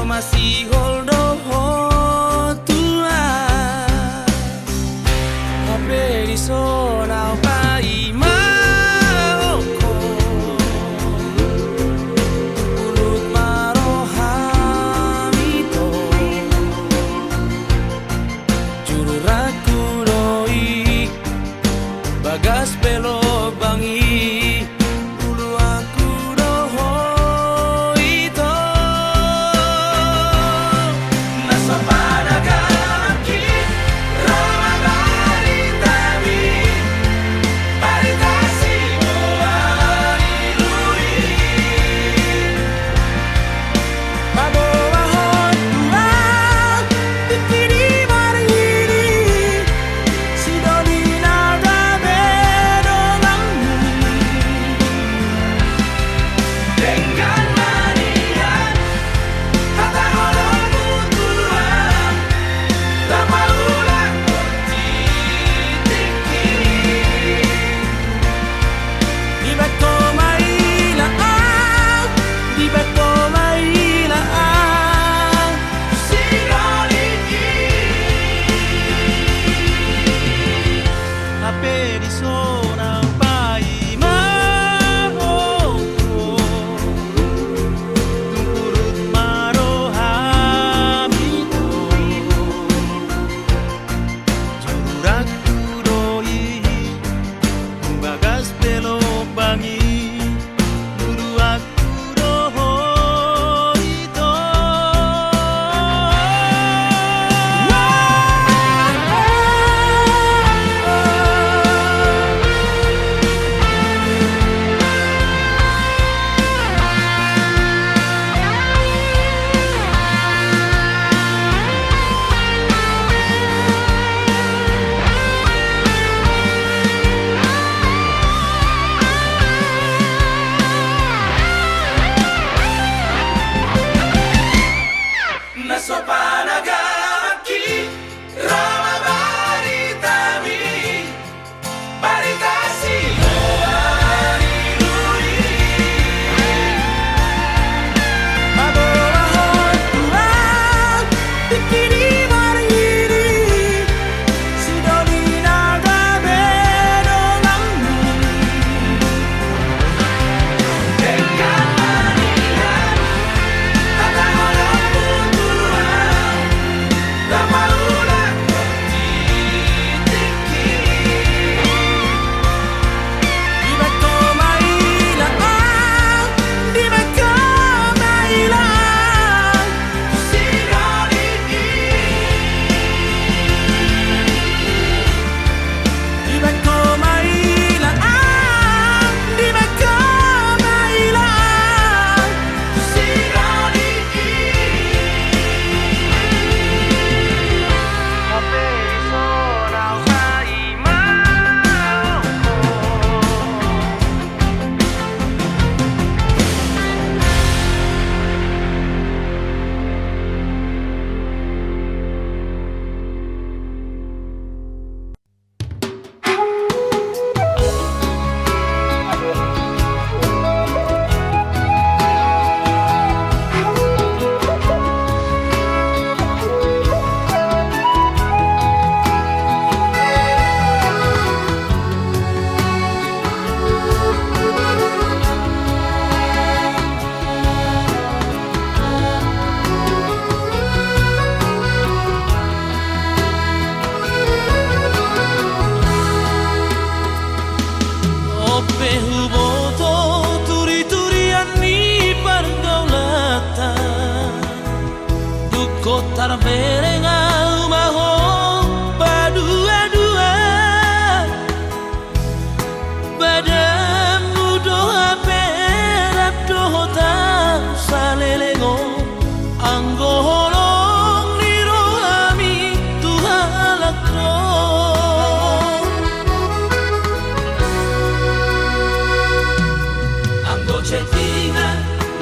masih holdo tua hape di sona pai maoko ulut marohamito juru raku doi bagas pelo bangi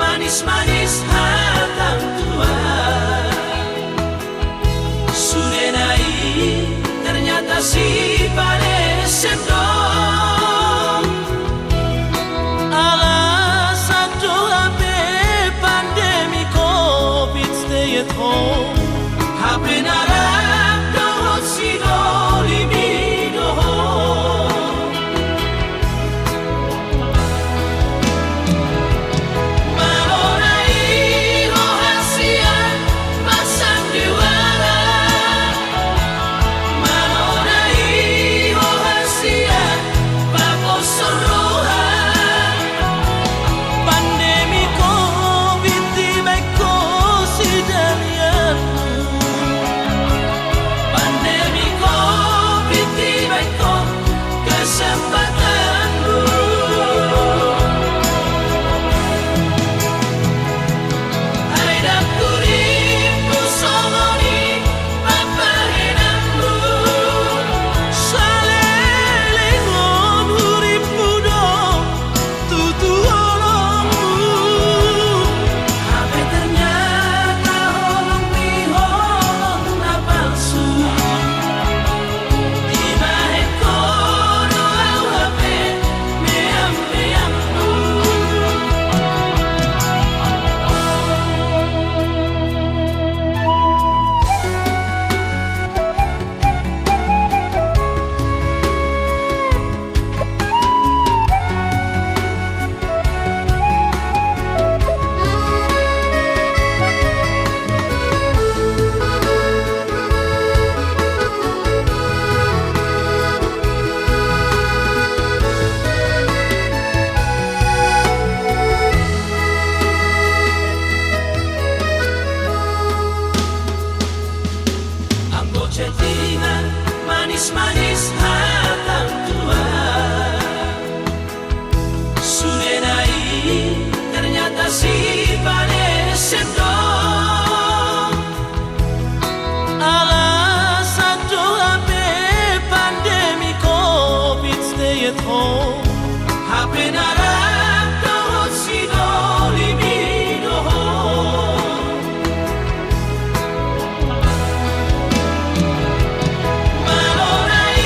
Manis-manis hatang tua Sudenai ternyata si pada sendok Alasan doa pandemi COVID hape narap dohot sidoli midoho. Malonai rohasian pasang diwara, malonai rohasian paposon roha. Pandemi Covid tiba ko sidalian. Pandemi Covid tiba ko kesempatanmu. Haidap kuripku songoni papahenangmu. Salelingon huripku dong tutu olongmu. Hape ternyata holong pihong na palsu. Di bahe kono au hape meam-meammu. Ambo chattingan manis-manis hatang tua. Sudenai ternyata si panesem dong. Alasan hape pandemi Covid stay at home. Hape narap dohot sidoli midoho. Malonai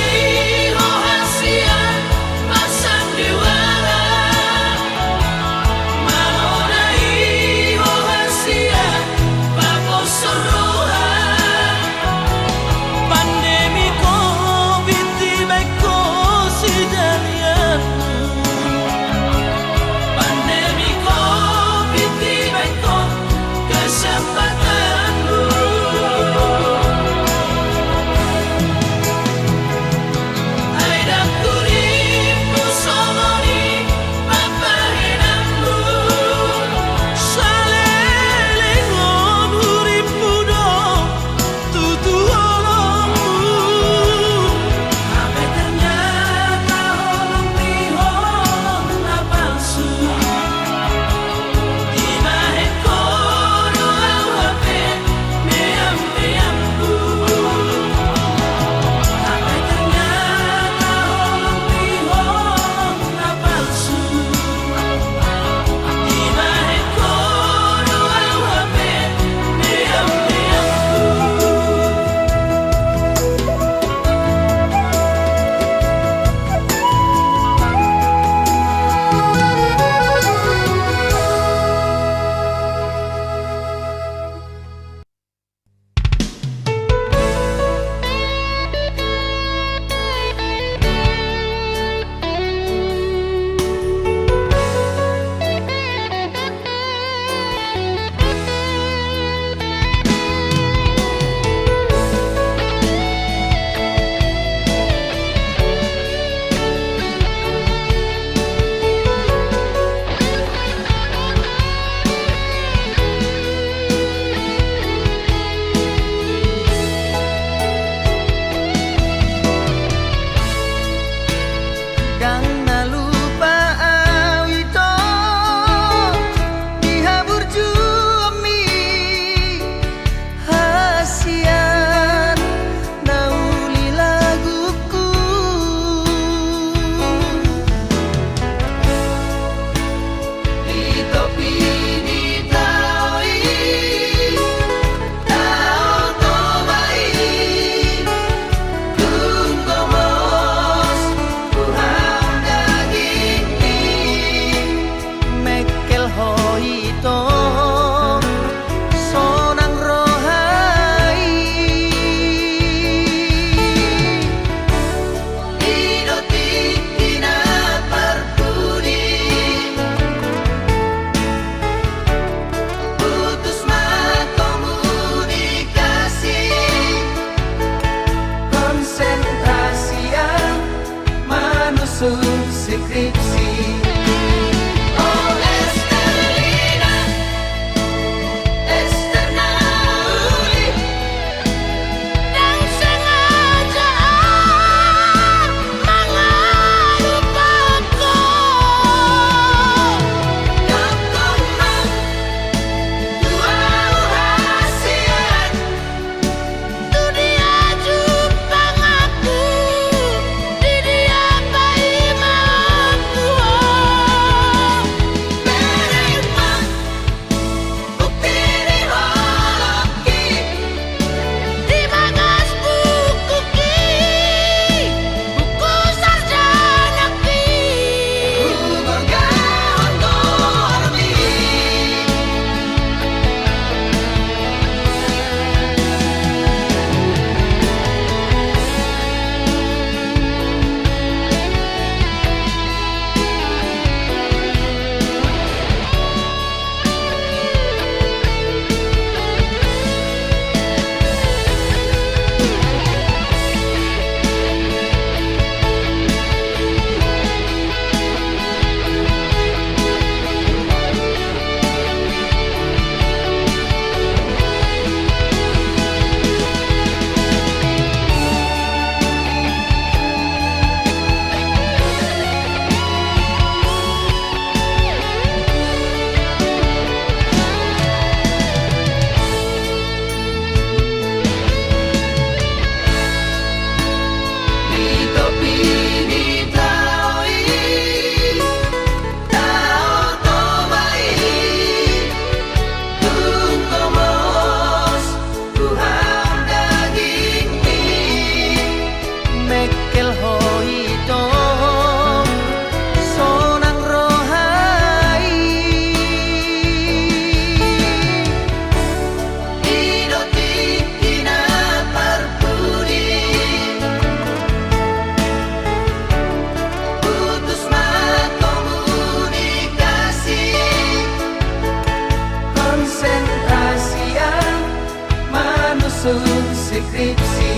sun skripsi.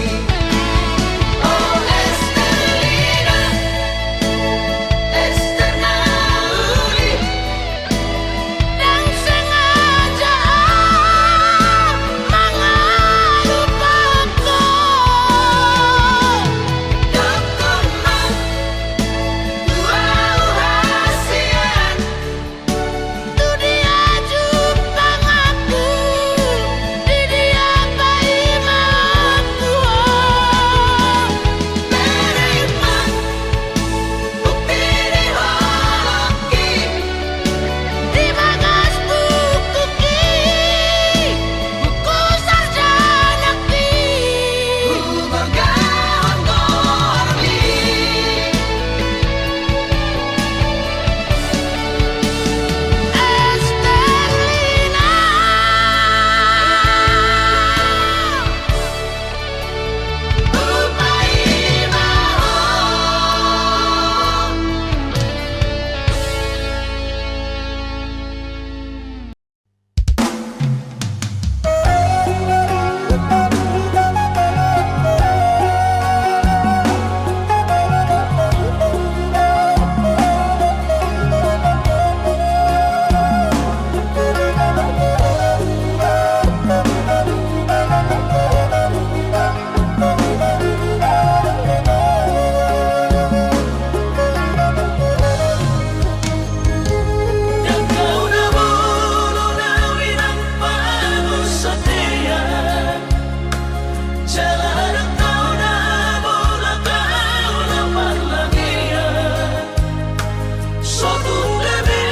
Oh Esterlina, Esternauli, Dan sengaja mengelupaku. Dokter Mat, wow hasian. Tu dia jupang aku, di dia bayi mauku. Beriman, upiri holoki. Di bagas buku ki, buku sarjana ki. Bergawan gorli. Esterlina, Upai mahon. Dan kau na bulu na winang pagusatian. Jalan ang kau na bola kau na parlagian. Sotong gabi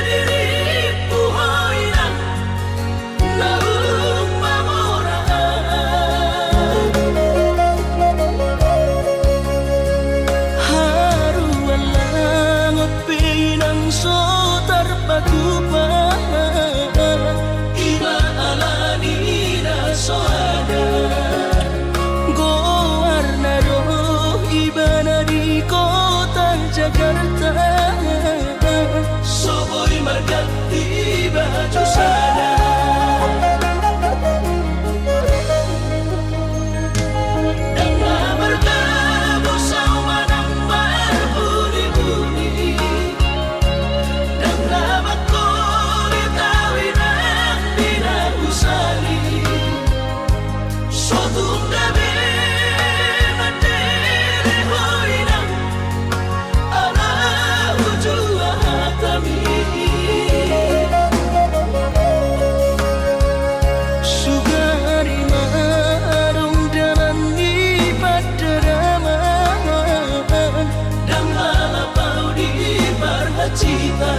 diriku hoinan naung pamoraan. Haruan langot pinang sotar patupan. Iba alani na soada. Gowarna roh iba na di kota Jakarta. Soboy margati baju sana. Dan bertemu sama nang berbudi-budi. Dan bakuli tawinan binang usali. Sotung gabi mandiri hoinang ala ujua hatami. Sugari marung dalam di padaraman. Dan malapau di parhacita.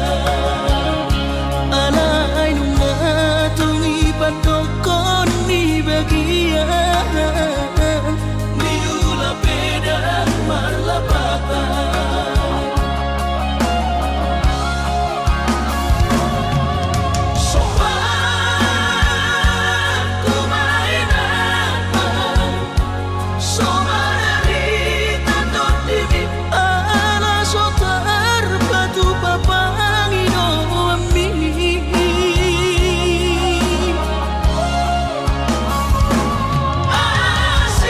Alay nung matungi patokon ni bagian. Niula pedang marlapatan. Sopan kumainan, somarita totimi. Ala sotar patu papangino ami. Asal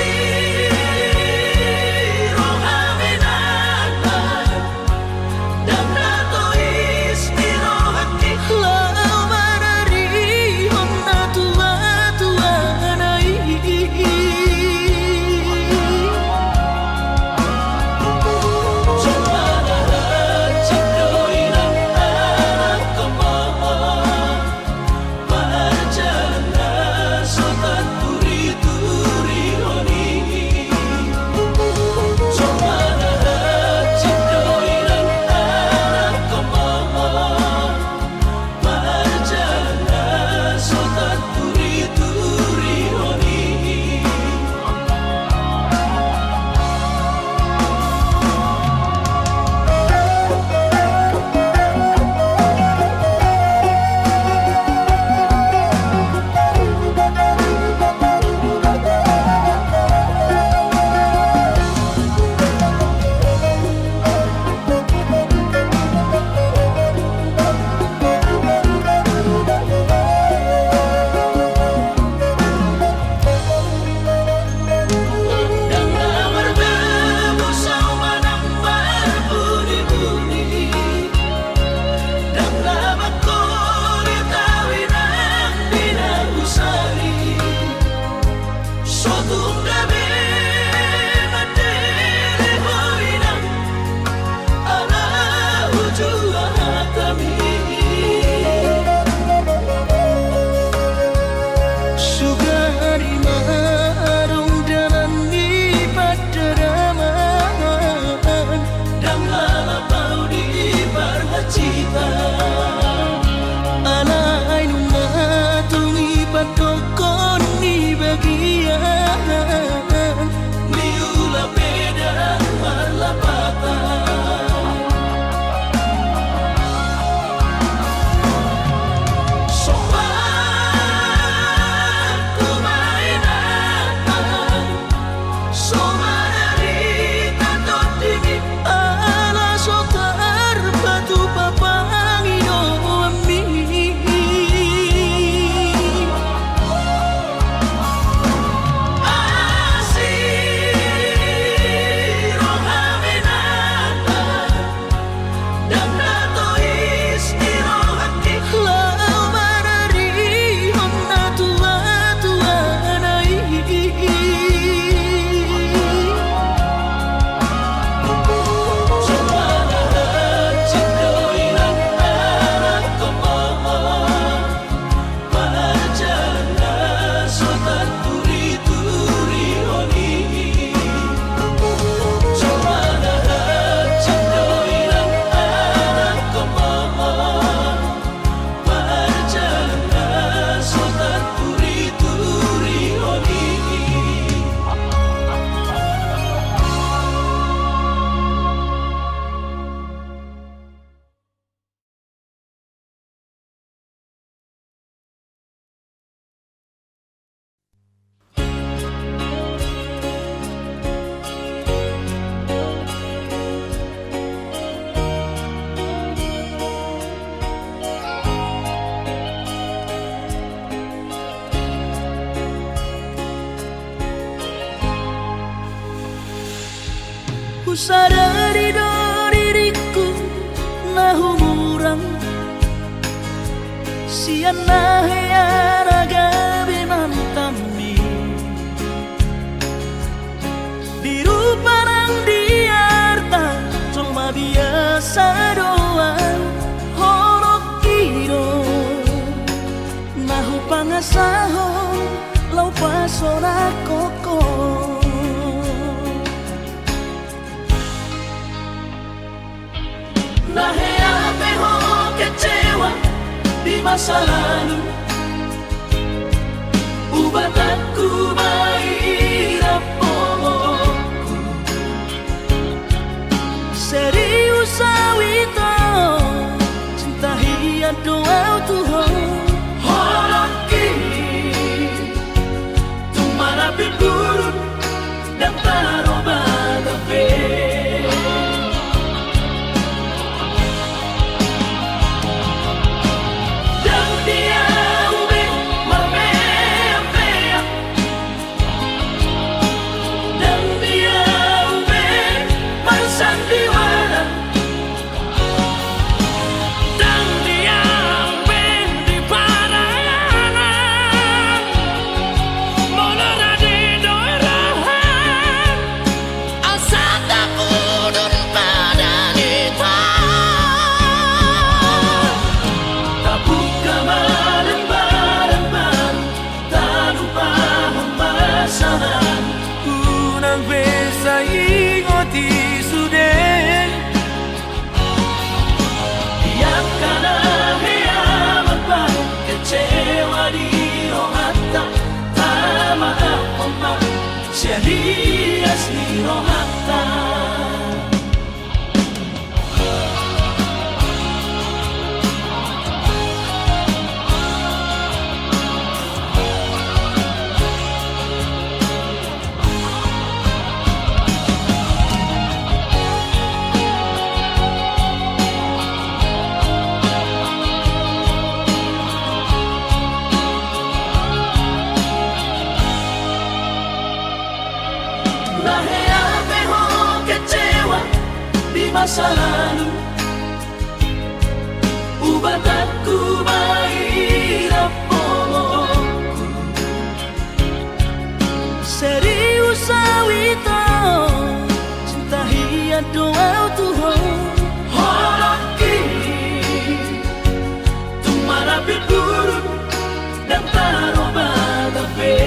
Ku sadari do diriku nahu murang siana heara gabe nantami biru parang diarta cuma biasa doang horok kiro nahu pangasaho lau pasona koko. Nahe ape ho kecewa di masa lalu ubat aku mairap pomoku serius awito cinta hiat doa Tuhan holoki tumarapi burun dan taroba gabe. Serias ni rohata masa lalu ubat aku mairap pomoku serius awito cinta hiat doa Tuhan holoki tumarapi burun dan taroba gabe.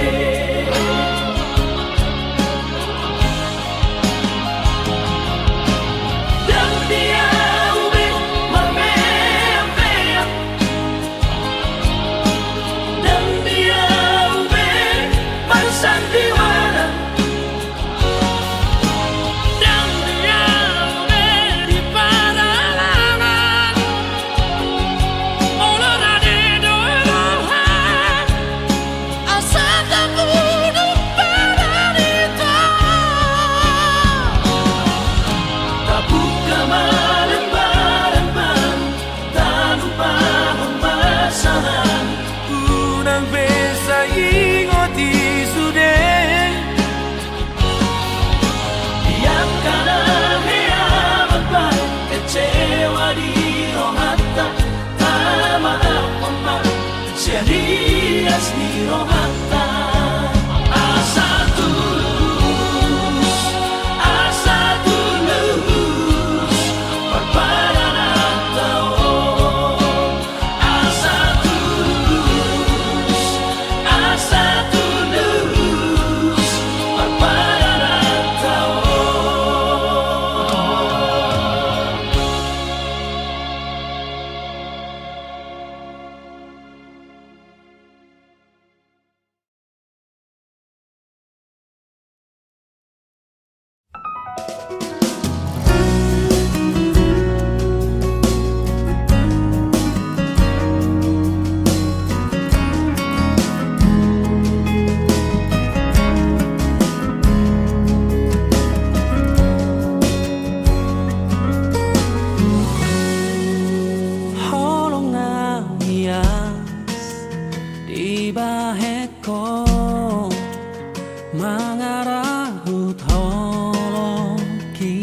Serias ni rohata asa tulus perpadanan tao asa tulus perpadanan tao. Mangarahut holong ki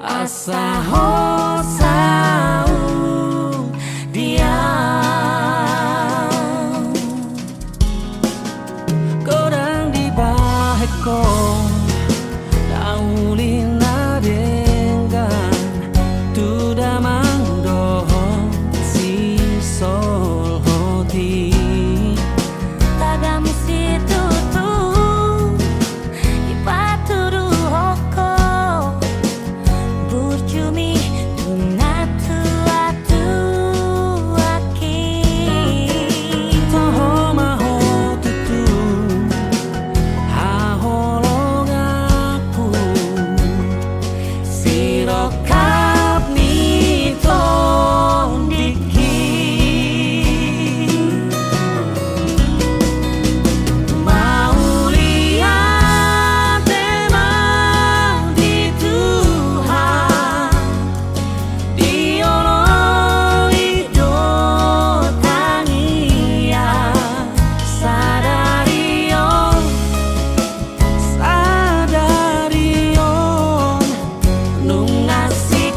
asa hosau dia kodang di baheko daulina dengan tu damang dohong si sol hoti Tagam situ tu ipaturu hoko burjumi tunatu atu aki toho maho tutu haholong aku sirokap nito diki mau lihat emang di Tuhan diolo hidup tania sadarion nung ngasih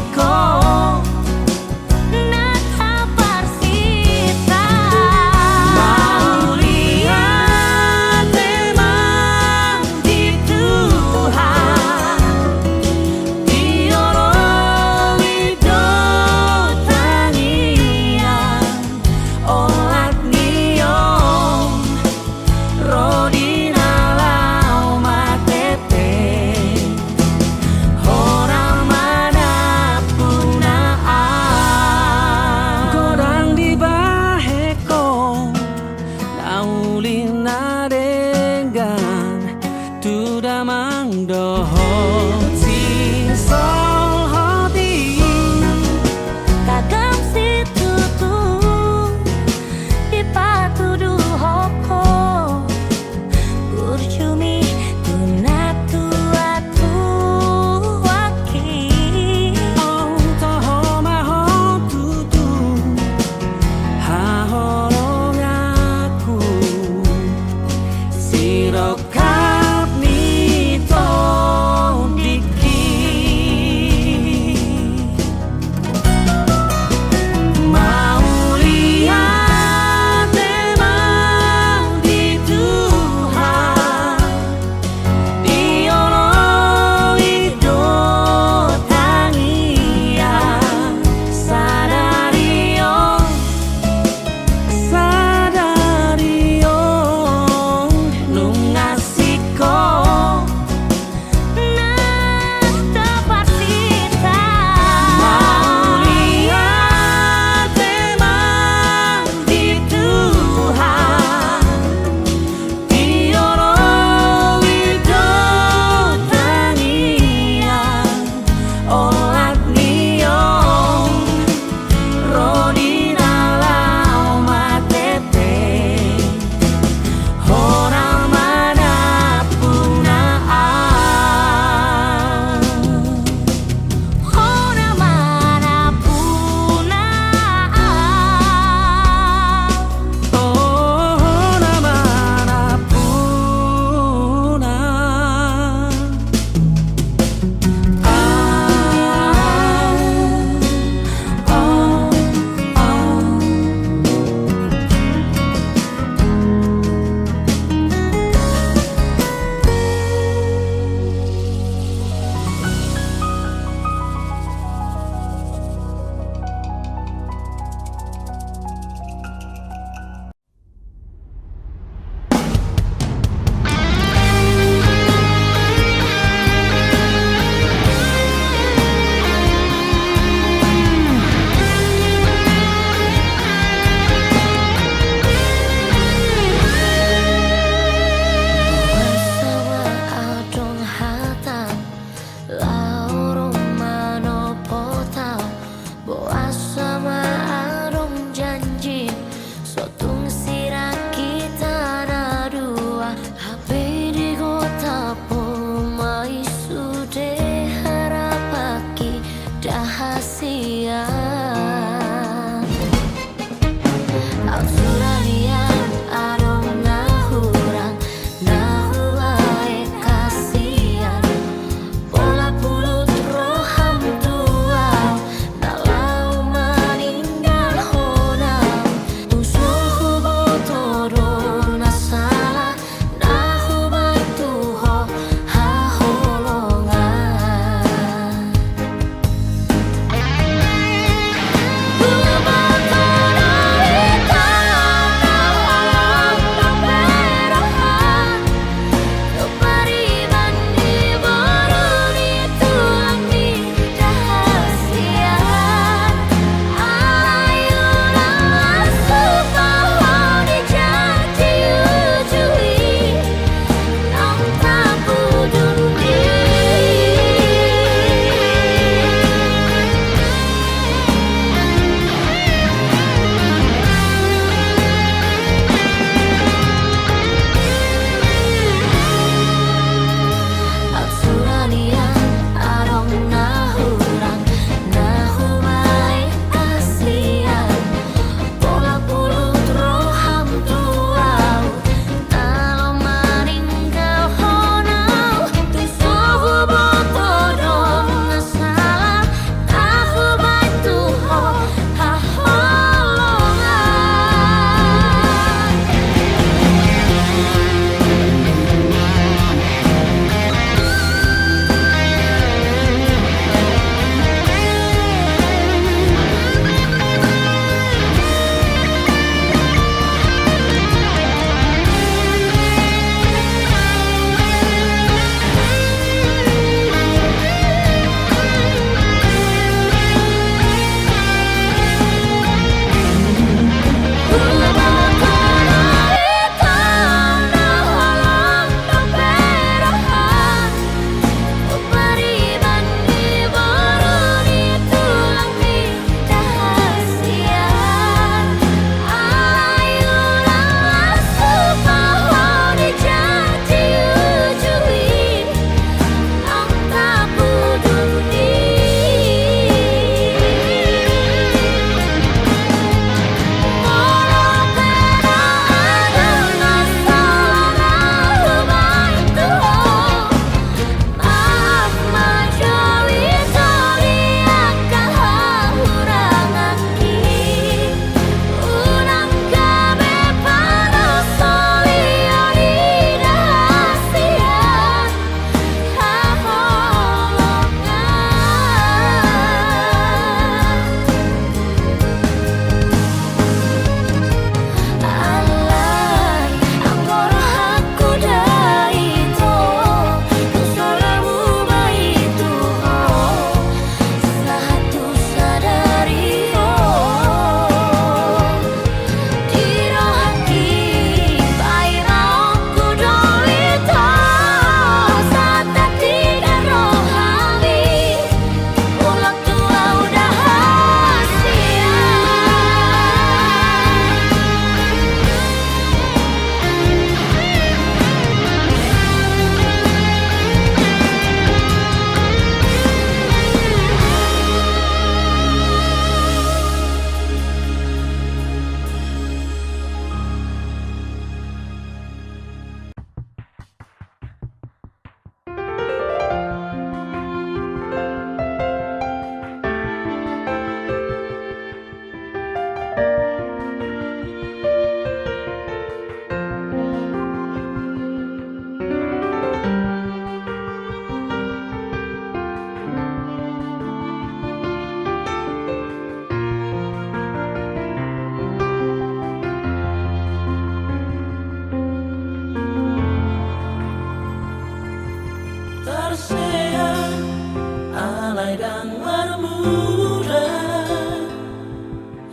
murah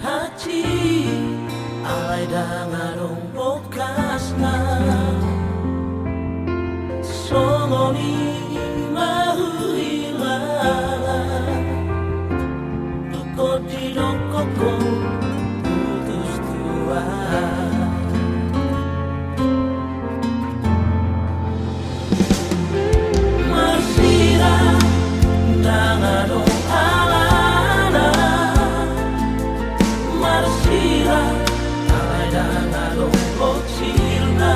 hati alai dangarong bokasna songoni mahuilala duko di dokoko putus tua Marsira dangarong alana Marsira alai dangarong boksilna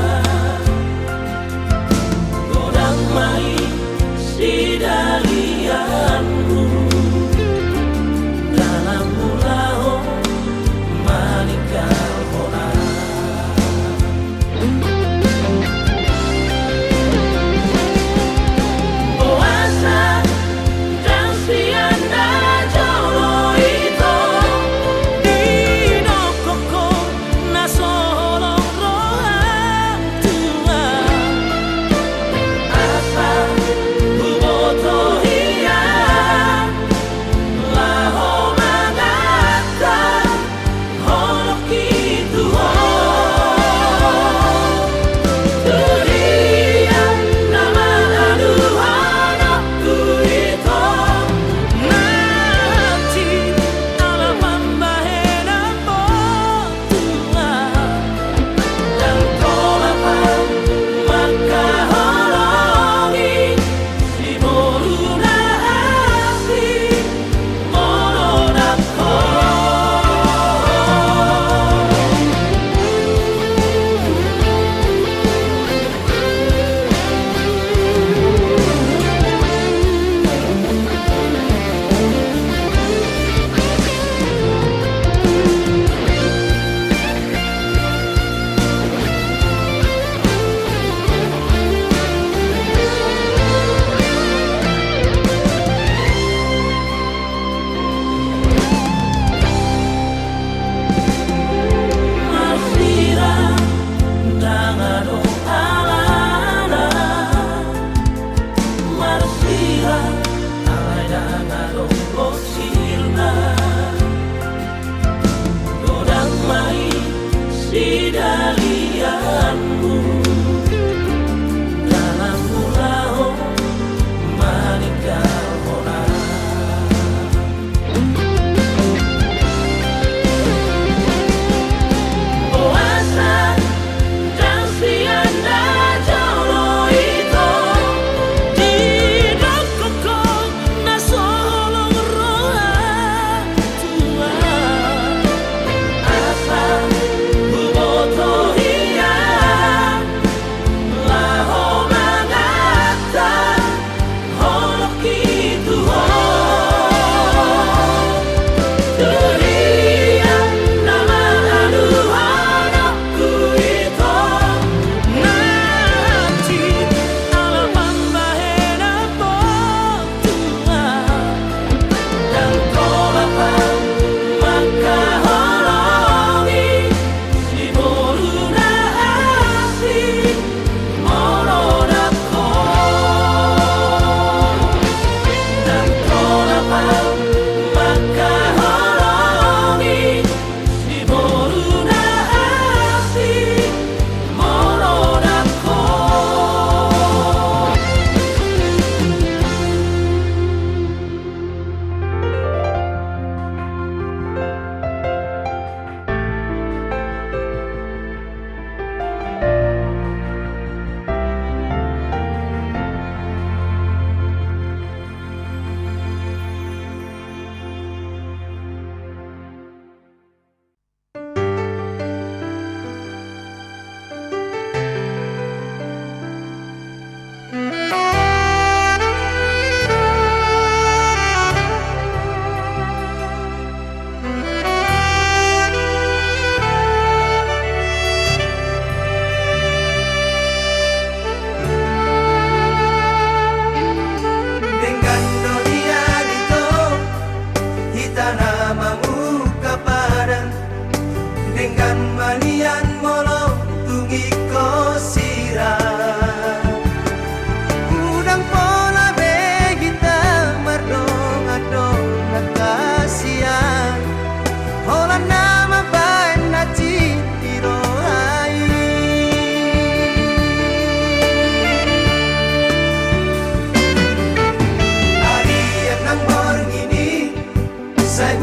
Godang mai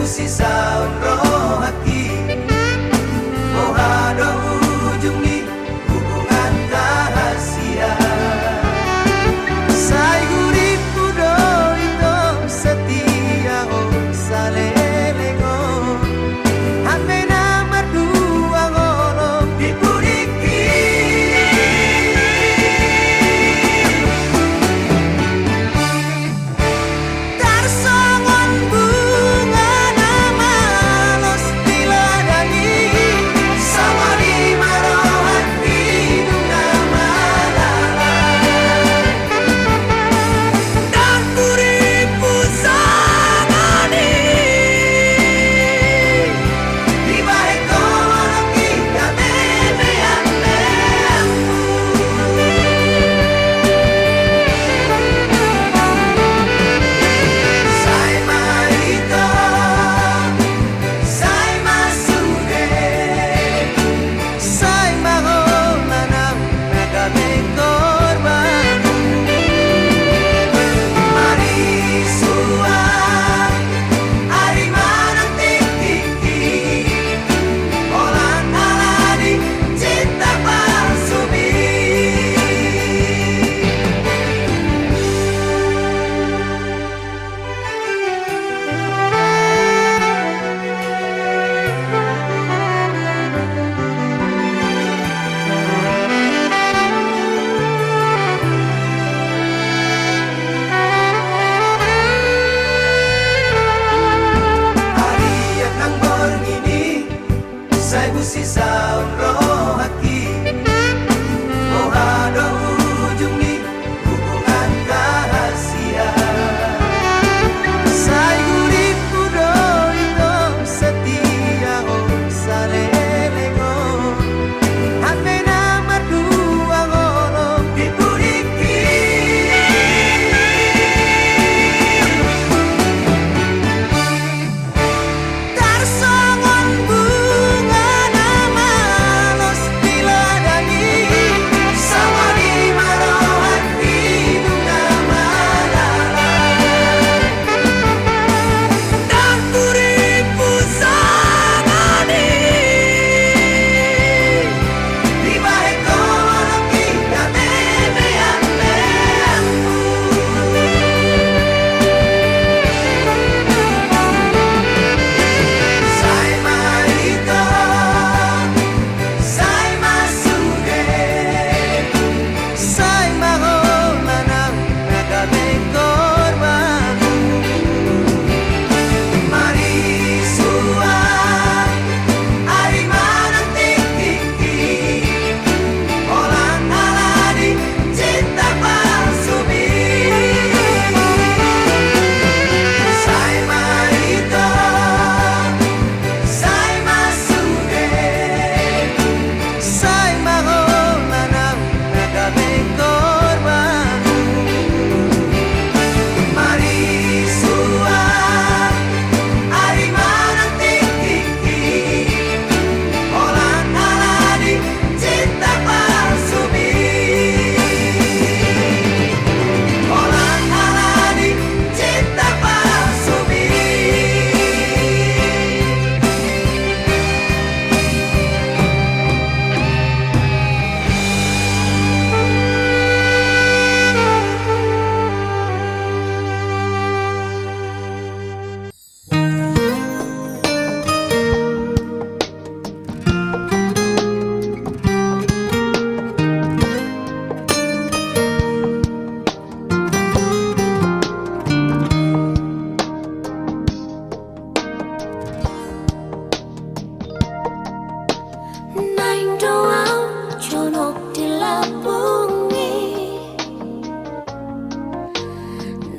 busi saun rohaki Mohado ujung ni hubungan rahasia Sai guriku do itu setia salelego Hame nama dua ngolo dipuriki Tarsongon bunga nama los diladani Sama di marohan hidung nama lala Dan puripu sangani Di bahe kolong kita memean Sai marito, sai masude, sai maholanam nagaming korban. Mari suan, ari manang tiki, olan alani cinta palsumi. Harian nang borngini Sai busi saun rohaki Mohado ujung ni hubungan rahasia Sai guriku do itu setia salelego Hame nama dua ngolo dipuriki Tarsongon bunga nama los diladani Sama di marohan hidung nama lala Dan puripu sangani Di bahe kolong kita memean Sai marito, sai masude, sai maholanam nagaming korban. Mari suan, ari manang tiki, olan alani cinta palsumi. Sai marito, sai masude, sai maholanam nagaming korban. Mari suan, ari manang tiki, olan alani cinta palsumi. Olan alani cinta palsumi. Naing doang conok dilabungi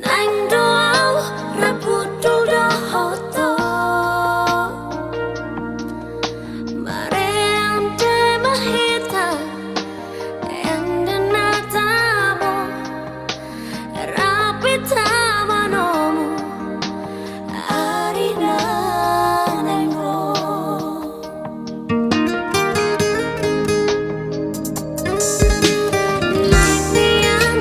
Naing doang rabut duda hoto Mareante mahita Ende natamo Rapita manomu Arina nengo Naik nian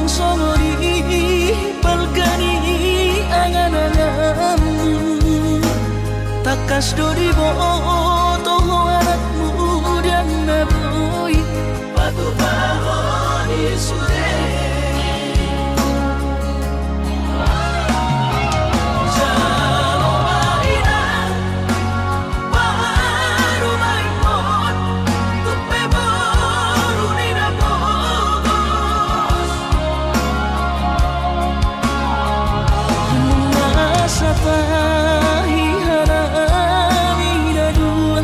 Unang somori palkani angan-anganmu, takas dori boto anakmu dan naboy Batu bahon isude Jalo mainan Baru main mon Tupe baru nina bogos Masa tahi harami dua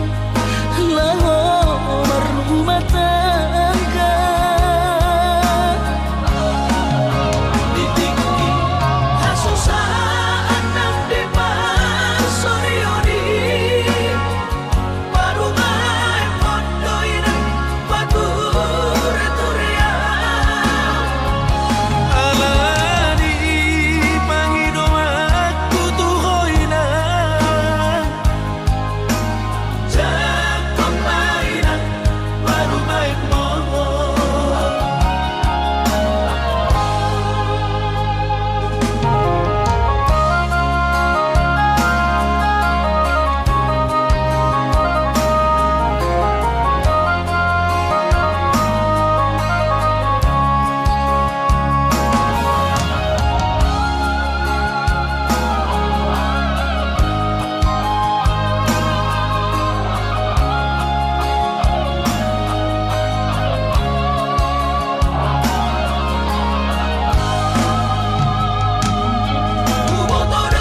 Laho berumah tangga Ditinggi Hasusaan ng depan Sorioni Baru main mon Doi ng pature-turea Alani pangido aku tuhoy na Jakong mainan Baru main mon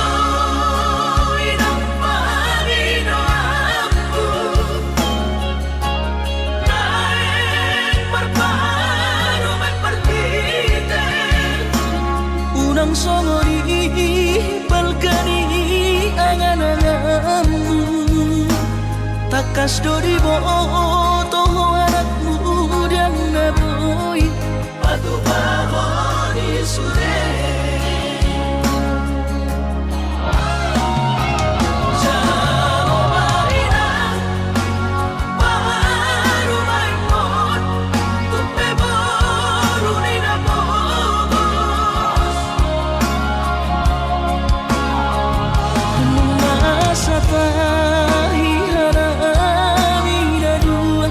Tumotodoy ng Panginoon Naeng marpano may partite Unang somori palkani angan-anganmu, takas dori boto anakmu dan naboy Batu bahon isude Jalo mainan Baru main mon Tupe baru nina bogos Masa tahi harami dua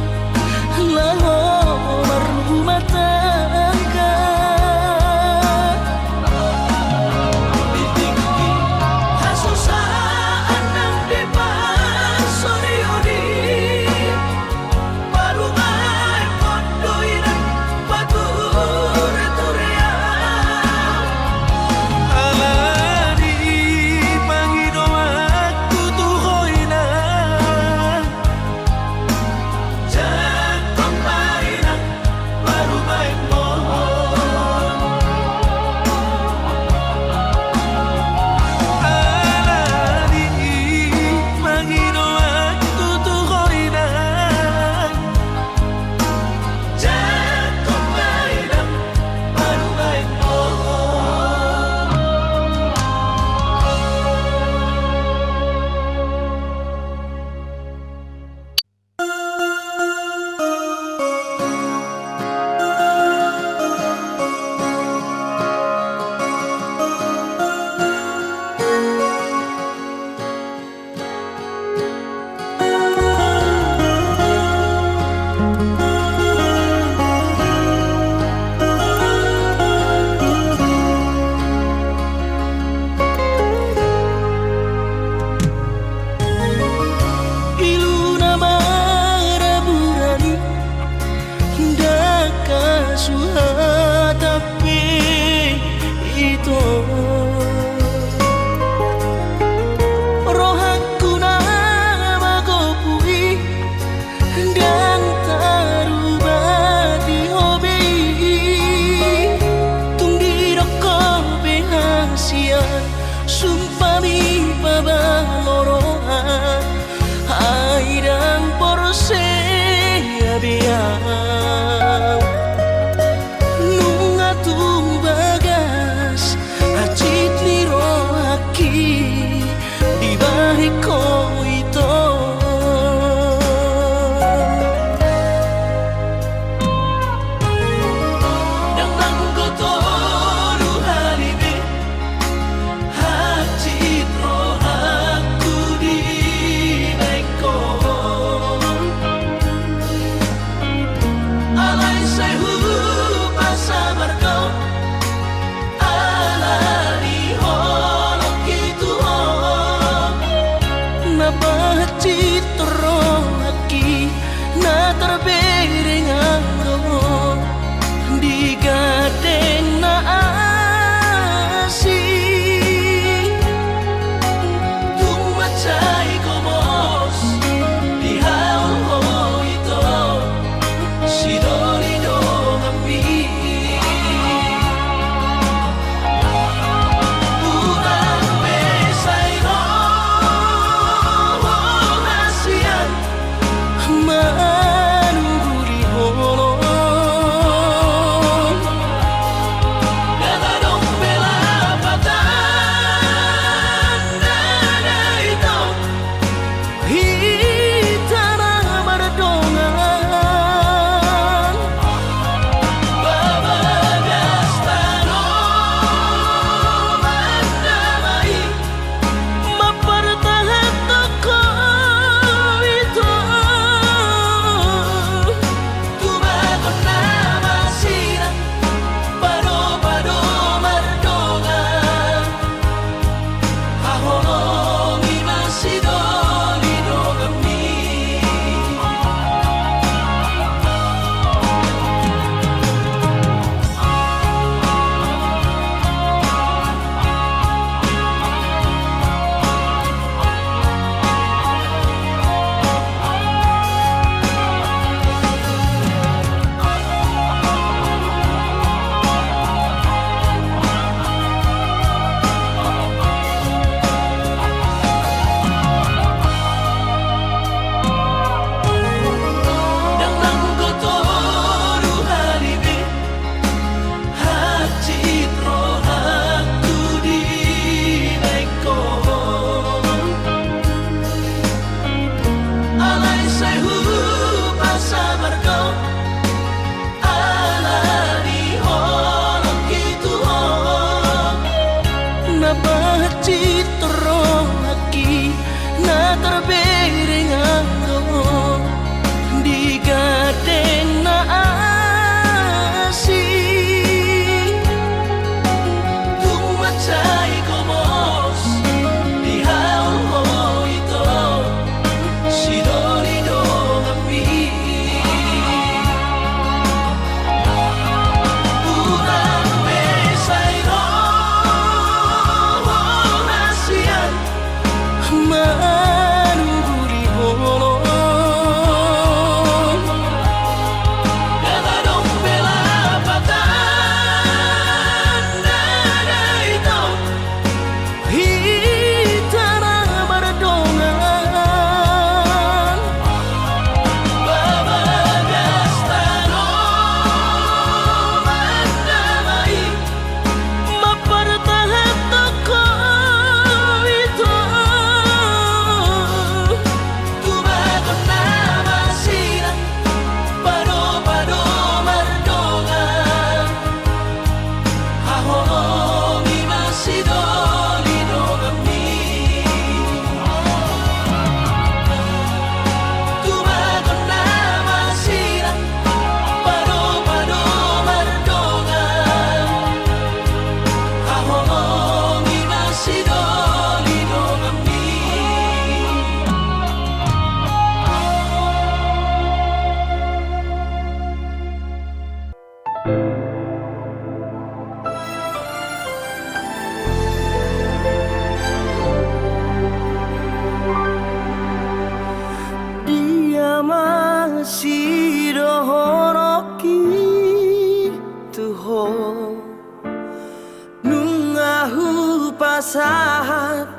sahat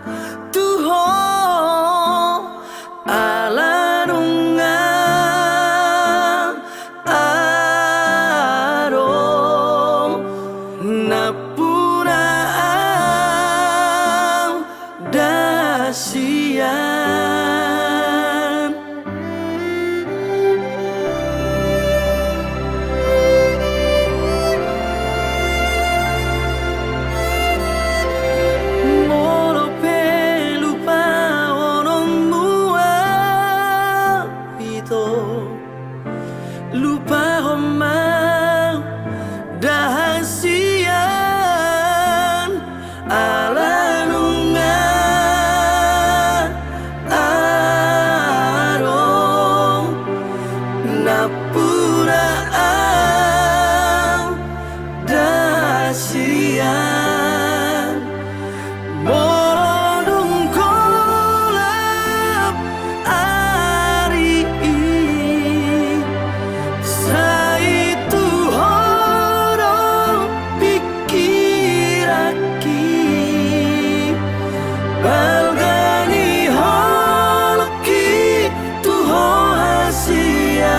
tuho alarungan arong napuraan dasian moro pelupa onon mua pito lupa romang dahasian alanungan arong napuraan dasian morodung kolap ari saitu horong pikiraki balgani holoki tuho hasia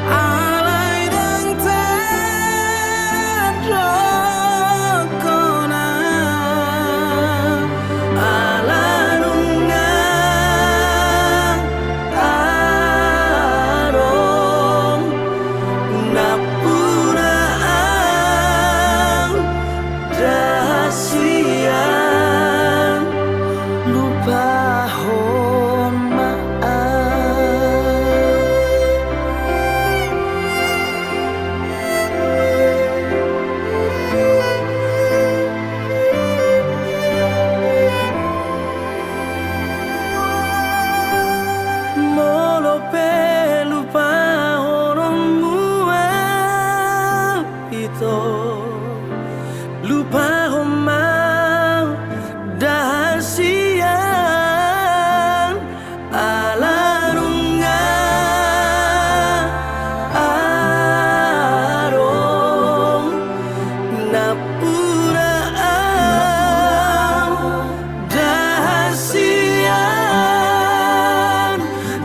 alai dang tadrokona alanungan arong napuraan dahasian lupa molo pelupa orang mua itu lupa romang dahasian alarungan arong napuraan dahasian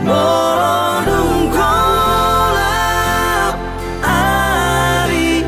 morodung kolap ari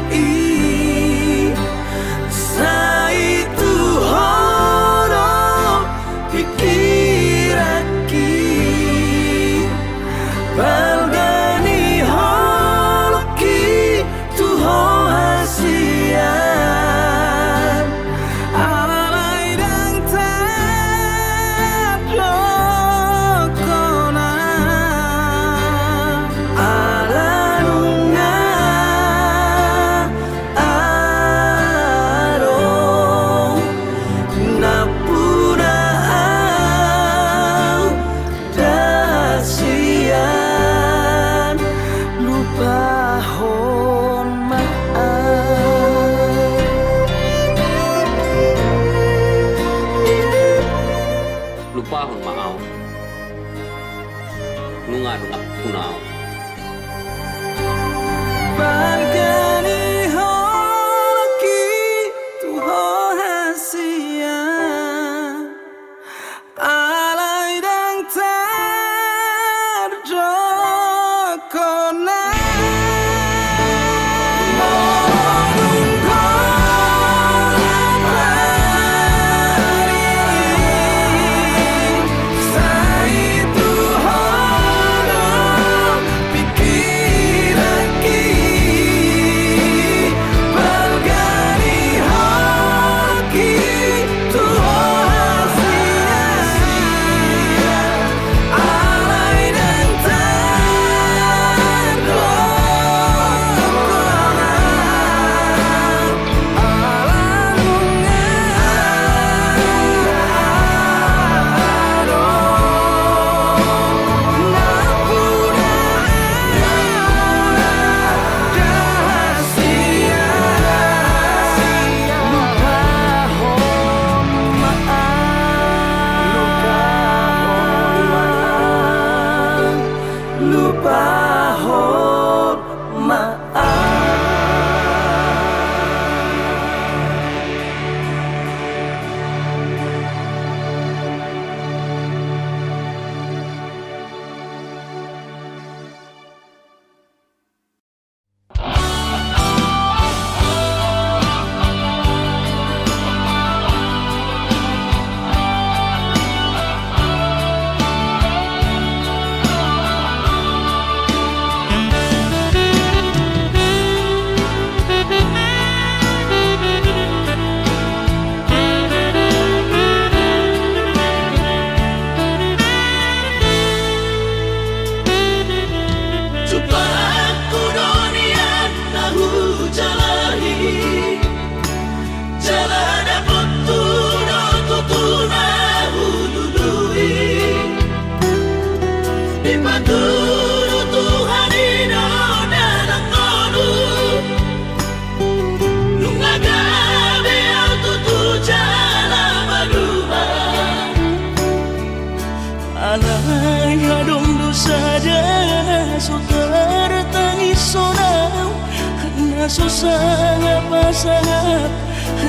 so sangat pasangat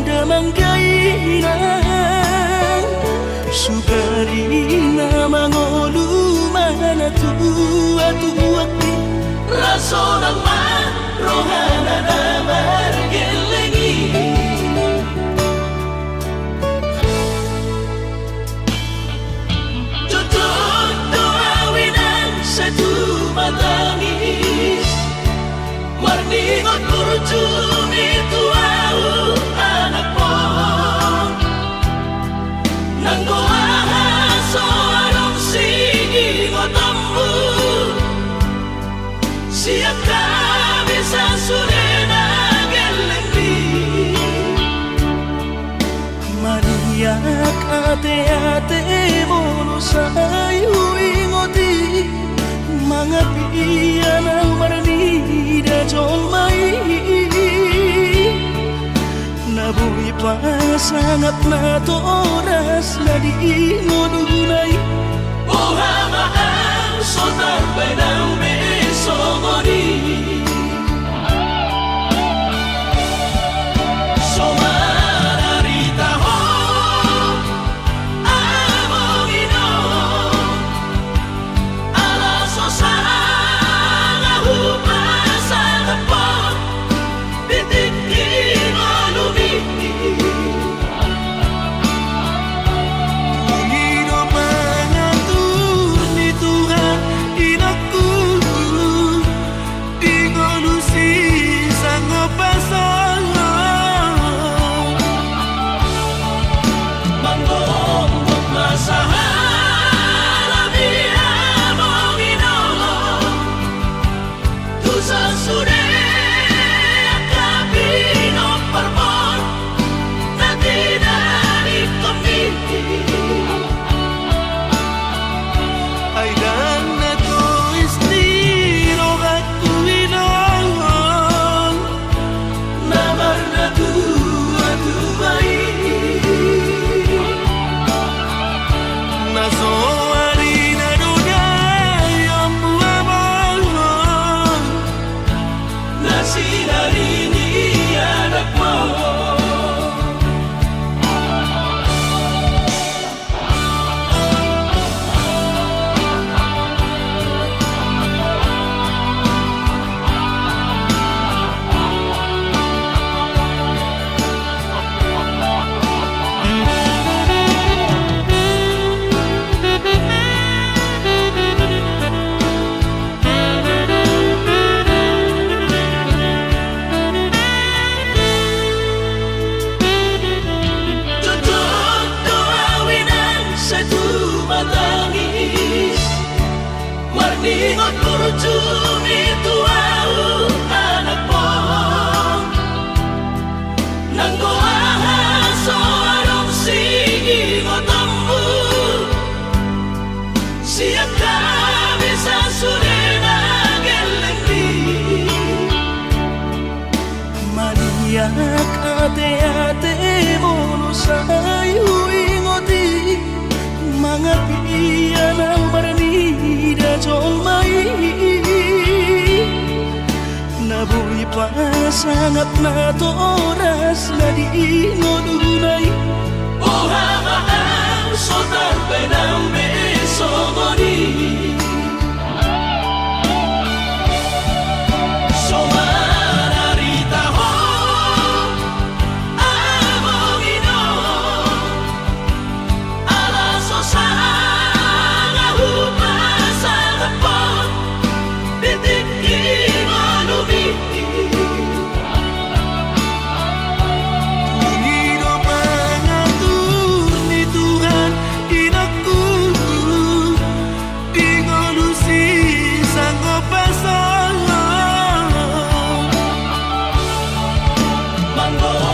damang kainan sukarina mangolu mana tua-tua raso ng rohana na margelengi Tutup doawinan sa tumatangis Marningot kurjumi tuau anak mo Nanggoaha so anong sige mo tambu Siap kami sa surena gelengdi Maniak ate-ate mo sayo ingoti Mga piyan ang maranida jong may Nabuhi pa sangat na to oras na di mo dunay Buhamaan so tarbay ng beso mo di So mararita ho among inom Alaso sa nga hupasa na po Titikin mo lumiti Pangino mangatur ni Tuhan inaku Ingolusi sango pasangan Manggong masahan Labi among inom Tusa sude Akabino parmon Na tinanip kami Ay dan na to estiro aku ilang Namar na tua-tuai Naso harina dunay ang buwabang Na sinarini anak mo Tutup doawinan sa tumatangis Marningot kurjumi tuau anak mo Nanggoaha so anong sige mo tambu Siap kami sa surena gelengdi Maniak ate-ate mo sayo ingoti Mga piyan ang maranida jong may Nabuhi pa sangat na to oras na di mo dunay Buhamaan so tarbay ng beso mo di So mararita ho among inom Alaso sa nga hupasa na po Titikin mo lumiti Pangino mangatur ni Tuhan inaku Ingolusi sango pasangan Manggong